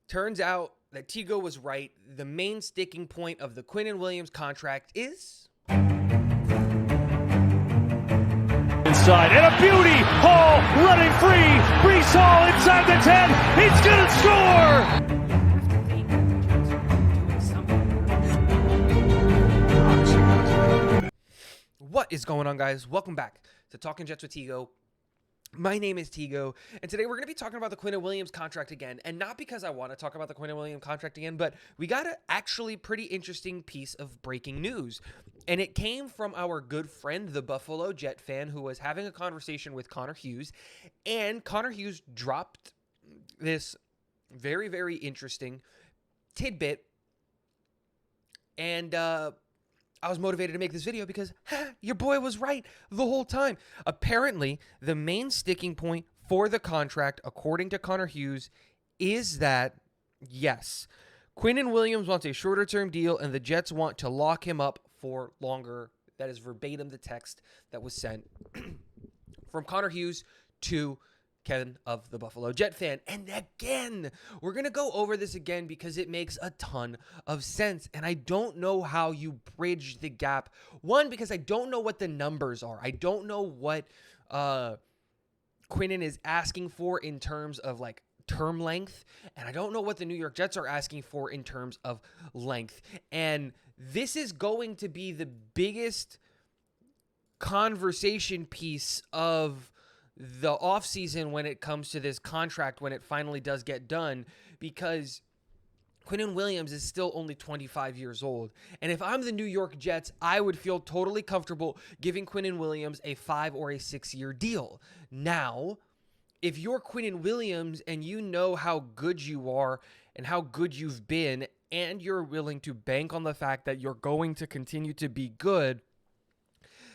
Turns out that Tigo was right. The main sticking point of the Quinnen Williams contract is... Inside, and a beauty! Hall running free! Brees Hall inside the 10! He's gonna score! What is going on, guys? Welcome back to Talking Jets with Tigo. My name is Tigo, and today we're going to be talking about the Quinnen Williams contract again, and not because I want to talk about the Quinnen Williams contract again, but we got an actually pretty interesting piece of breaking news, and it came from our good friend, the Buffalo Jet fan, who was having a conversation with Connor Hughes, and Connor Hughes dropped this very, very interesting tidbit, and I was motivated to make this video because your boy was right the whole time. Apparently, the main sticking point for the contract, according to Connor Hughes, is that, yes, Quinnen Williams wants a shorter-term deal, and the Jets want to lock him up for longer. That is verbatim the text that was sent from Connor Hughes to Kevin of the Buffalo Jet fan. And again, we're going to go over this again because it makes a ton of sense. And I don't know how you bridge the gap. One, because I don't know what the numbers are. I don't know what Quinnen is asking for in terms of like term length. And I don't know what the New York Jets are asking for in terms of length. And this is going to be the biggest conversation piece of the offseason when it comes to this contract, when it finally does get done, because Quinnen Williams is still only 25 years old. And if I'm the New York Jets, I would feel totally comfortable giving Quinnen Williams a 5 or a 6-year deal. Now, if you're Quinnen Williams and you know how good you are and how good you've been, and you're willing to bank on the fact that you're going to continue to be good,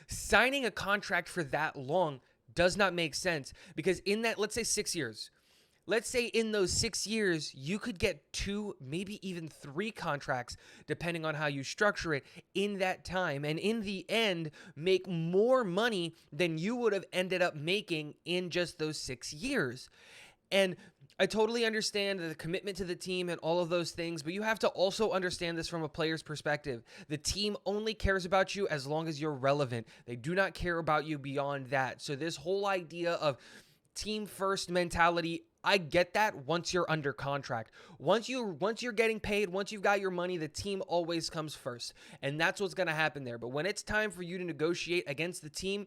signing a contract for that long does not make sense, because in that, let's say 6 years, let's say in those 6 years, you could get 2, maybe even 3 contracts, depending on how you structure it in that time. And in the end, make more money than you would have ended up making in just those 6 years. And I totally understand the commitment to the team and all of those things, but you have to also understand this from a player's perspective. The team only cares about you as long as you're relevant. They do not care about you beyond that. So this whole idea of team first mentality, I get that once you're under contract. Once you're getting paid, once you've got your money, the team always comes first. And that's what's going to happen there. But when it's time for you to negotiate against the team,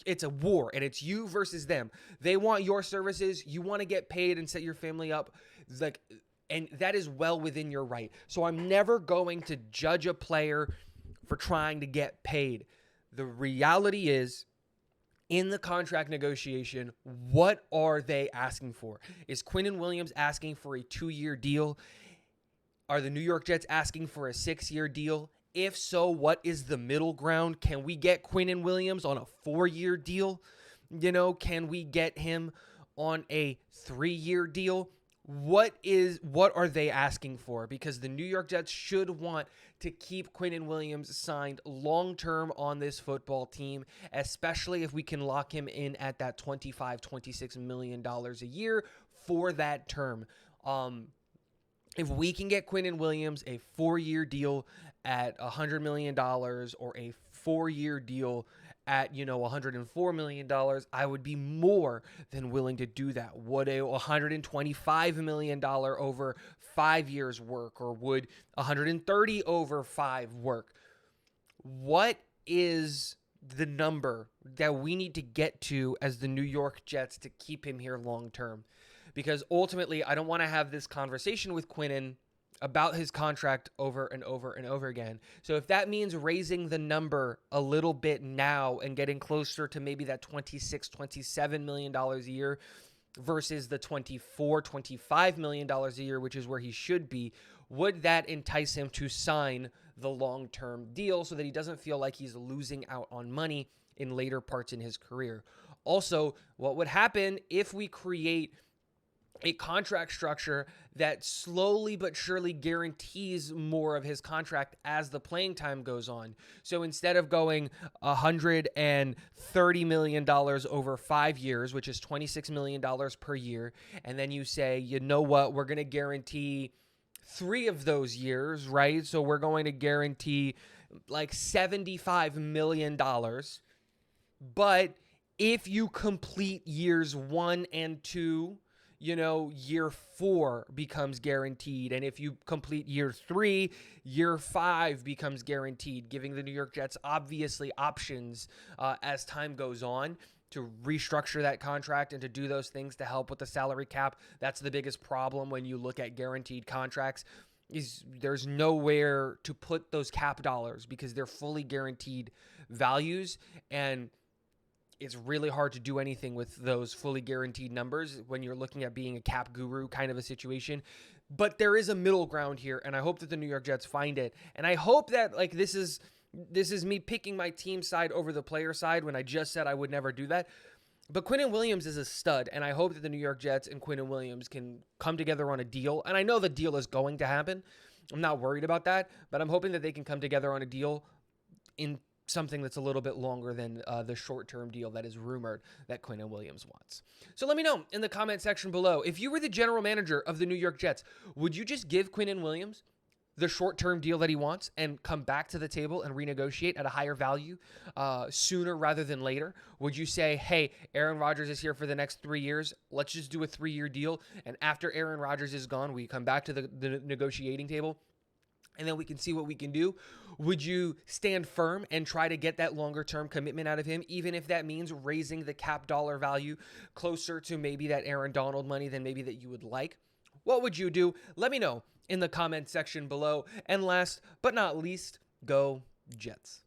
it's a war, and it's you versus them. They want your services. You want to get paid and set your family up. And that is well within your right. So I'm never going to judge a player for trying to get paid. The reality is, in the contract negotiation, what are they asking for? Is Quinnen Williams asking for a 2-year deal? Are the New York Jets asking for a 6-year deal? If so, what is the middle ground? Can we get Quinnen Williams on a 4-year deal? Can we get him on a 3-year deal? What are they asking for? Because the New York Jets should want to keep Quinnen Williams signed long-term on this football team, especially if we can lock him in at that $26 million a year for that term. If we can get Quinnen Williams a 4-year deal at $100 million or a 4-year deal at, $104 million, I would be more than willing to do that. Would a $125 million over 5 years work, or would 130 over 5 work? What is the number that we need to get to as the New York Jets to keep him here long term? Because ultimately, I don't want to have this conversation with Quinnen about his contract over and over and over again. So if that means raising the number a little bit now and getting closer to maybe that $27 million a year versus the $25 million a year, which is where he should be, would that entice him to sign the long-term deal so that he doesn't feel like he's losing out on money in later parts in his career? Also, what would happen if we create a contract structure that slowly but surely guarantees more of his contract as the playing time goes on. So instead of going $130 million over 5 years, which is $26 million per year, and then you say, you know what, we're going to guarantee 3 of those years, right? So we're going to guarantee like $75 million. But if you complete years 1 and 2, year 4 becomes guaranteed. And if you complete year 3, year 5 becomes guaranteed, giving the New York Jets obviously options as time goes on to restructure that contract and to do those things to help with the salary cap. That's the biggest problem when you look at guaranteed contracts, is there's nowhere to put those cap dollars because they're fully guaranteed values, and it's really hard to do anything with those fully guaranteed numbers when you're looking at being a cap guru kind of a situation. But there is a middle ground here, and I hope that the New York Jets find it. And I hope that this is me picking my team side over the player side when I just said I would never do that. But Quinnen Williams is a stud, and I hope that the New York Jets and Quinnen Williams can come together on a deal. And I know the deal is going to happen. I'm not worried about that, but I'm hoping that they can come together on a deal in something that's a little bit longer than the short-term deal that is rumored that Quinnen Williams wants. So let me know in the comment section below. If you were the general manager of the New York Jets, would you just give Quinnen Williams the short-term deal that he wants and come back to the table and renegotiate at a higher value sooner rather than later? Would you say, hey, Aaron Rodgers is here for the next 3 years. Let's just do a 3-year deal. And after Aaron Rodgers is gone, we come back to the negotiating table, and then we can see what we can do? Would you stand firm and try to get that longer-term commitment out of him, even if that means raising the cap dollar value closer to maybe that Aaron Donald money than maybe that you would like? What would you do? Let me know in the comment section below. And last but not least, go Jets.